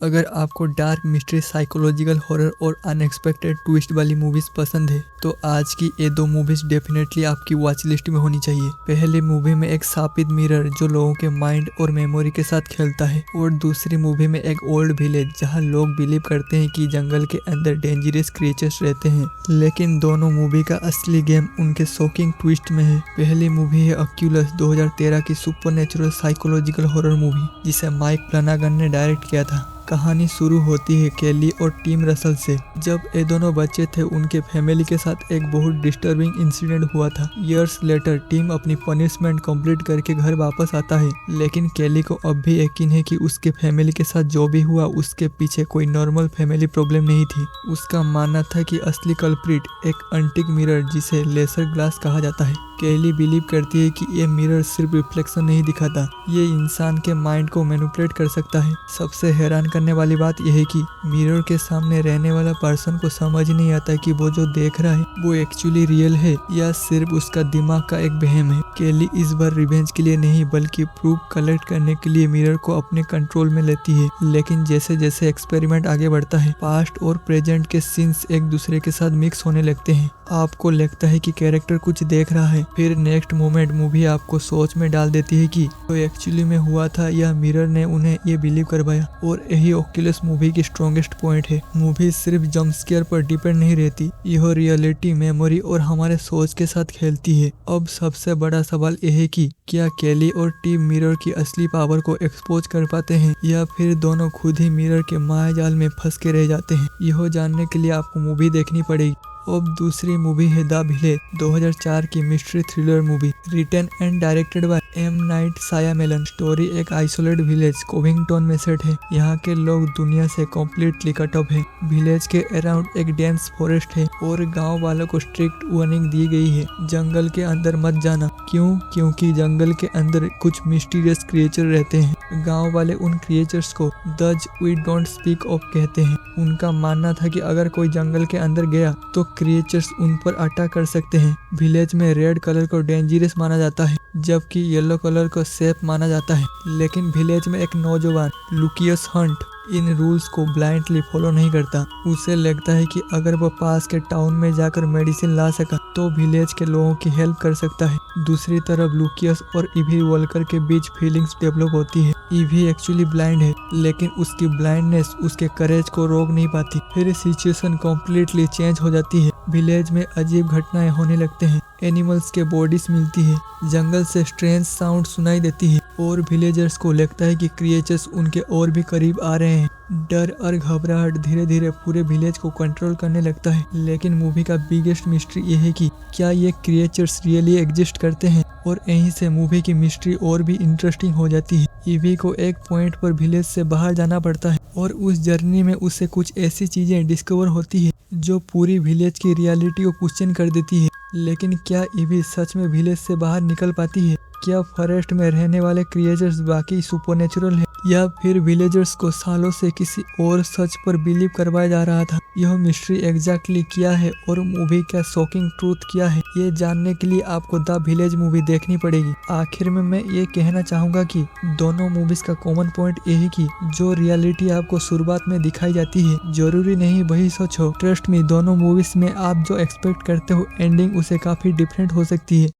अगर आपको dark mystery, psychological horror और अनएक्सपेक्टेड ट्विस्ट वाली मूवीज पसंद है तो आज की ये दो मूवीज डेफिनेटली आपकी वॉच लिस्ट में होनी चाहिए। पहली मूवी में एक शापित मिरर जो लोगों के माइंड और मेमोरी के साथ खेलता है, और दूसरी मूवी में एक ओल्ड विलेज जहां लोग बिलीव करते हैं कि जंगल के अंदर डेंजरस क्रिएचर्स रहते हैं। लेकिन दोनों मूवी का असली गेम उनके शॉकिंग ट्विस्ट में है। पहली मूवी है ऑक्यूलस 2013 की सुपरनैचुरल साइकोलॉजिकल हॉरर मूवी जिसे माइक फ्लैनागन ने डायरेक्ट किया था। कहानी शुरू होती है केली और टिम रसल से। जब ये दोनों बच्चे थे उनके फैमिली के साथ एक बहुत डिस्टर्बिंग इंसिडेंट हुआ था। ईयर्स लेटर टिम अपनी पनिशमेंट कंप्लीट करके घर वापस आता है, लेकिन केली को अब भी यकीन है कि उसके फैमिली के साथ जो भी हुआ उसके पीछे कोई नॉर्मल फैमिली प्रॉब्लम नहीं थी। उसका मानना था कि असली कल्प्रिट एक एंटीक मिरर जिसे लेसर ग्लास कहा जाता है। केली बिलीव करती है कि ये मिरर सिर्फ रिफ्लेक्शन नहीं दिखाता, ये इंसान के माइंड को मैनिपुलेट कर सकता है। सबसे हैरान करने वाली बात यह है कि मिरर के सामने रहने वाला पर्सन को समझ नहीं आता कि वो जो देख रहा है वो एक्चुअली रियल है या सिर्फ उसका दिमाग का एक वहम है। केली इस बार रिवेंज के लिए नहीं बल्कि प्रूफ कलेक्ट करने के लिए मिरर को अपने कंट्रोल में लेती है। लेकिन जैसे जैसे एक्सपेरिमेंट आगे बढ़ता है, पास्ट और प्रेजेंट के सीन्स एक दूसरे के साथ मिक्स होने लगते हैं। आपको लगता है कि कैरेक्टर कुछ देख रहा है, फिर नेक्स्ट मोमेंट मूवी आपको सोच में डाल देती है कि तो एक्चुअली में हुआ था या मिरर ने उन्हें ये बिलीव करवाया। और यही ऑक्यूलस मूवी की स्ट्रॉन्गेस्ट पॉइंट है। मूवी सिर्फ जंप स्केयर पर डिपेंड नहीं रहती, यह रियलिटी, मेमोरी और हमारे सोच के साथ खेलती है। अब सबसे बड़ा सवाल यह है कि क्या केली और टीम मिरर की असली पावर को एक्सपोज कर पाते हैं या फिर दोनों खुद ही मिरर के मायाजाल में फंस के रह जाते हैं। यह जानने के लिए आपको मूवी देखनी पड़ेगी। अब दूसरी मूवी है द विलेज 2004 की mystery thriller movie written and directed by M Night Shyamalan. Story एक आइसोलेट विलेज कोविंगटन में सेट है। यहाँ के लोग दुनिया से कम्प्लीटली कट ऑफ है। विलेज के अराउंड एक डेंस फॉरेस्ट है और गांव वालों को स्ट्रिक्ट वार्निंग दी गई है, जंगल के अंदर मत जाना। क्यों? क्योंकि जंगल के अंदर कुछ मिस्टीरियस क्रिएचर रहते हैं। गांव वाले उन क्रिएचर्स को दज वी डोंट स्पीक ऑफ कहते हैं। उनका मानना था कि अगर कोई जंगल के अंदर गया तो क्रिएचर्स उन पर अटैक कर सकते हैं। विलेज में रेड कलर को डेंजरस माना जाता है जबकि येलो कलर को सेफ माना जाता है। लेकिन विलेज में एक नौजवान लुकियस हंट इन रूल्स को ब्लाइंडली फॉलो नहीं करता। उसे लगता है कि अगर वो पास के टाउन में जाकर मेडिसिन ला सका तो विलेज के लोगों की हेल्प कर सकता है। दूसरी तरफ लुकियस और इवी वॉल्कर के बीच फीलिंग्स डेवलप होती है। इवी एक्चुअली ब्लाइंड है, लेकिन उसकी ब्लाइंडनेस उसके करेज को रोक नहीं पाती। फिर सिचुएशन कम्प्लीटली चेंज हो जाती है। विलेज में अजीब घटनाएं होने लगते हैं, एनिमल्स के बॉडीज मिलती है, जंगल से स्ट्रेंज साउंड सुनाई देती है और विलेजर्स को लगता है कि क्रिएचर्स उनके और भी करीब आ रहे हैं। डर और घबराहट धीरे धीरे पूरे विलेज को कंट्रोल करने लगता है। लेकिन मूवी का बिगेस्ट मिस्ट्री ये है कि क्या ये क्रिएचर्स रियली एग्जिस्ट करते हैं, और यहीं से मूवी की मिस्ट्री और भी इंटरेस्टिंग हो जाती है। ईवी को एक पॉइंट पर विलेज से बाहर जाना पड़ता है और उस जर्नी में उसे कुछ ऐसी चीजें डिस्कवर होती है जो पूरी विलेज की रियलिटी को क्वेश्चन कर देती है। लेकिन क्या ईवी सच में विलेज से बाहर निकल पाती है? क्या फॉरेस्ट में रहने वाले क्रिएचर्स बाकी सुपरनेचुरल है या फिर विलेजर्स को सालों से किसी और सच पर बिलीव करवाया जा रहा था? यह मिस्ट्री एग्जैक्टली क्या है और मूवी का शॉकिंग ट्रूथ क्या है, ये जानने के लिए आपको द विलेज मूवी देखनी पड़ेगी। आखिर में मैं ये कहना चाहूंगा कि दोनों मूवीज का कॉमन पॉइंट यही कि जो रियलिटी आपको शुरुआत में दिखाई जाती है जरूरी नहीं वही सच हो। ट्रस्ट मी, दोनों मूवीज में आप जो एक्सपेक्ट करते हो एंडिंग उसे काफी डिफरेंट हो सकती है।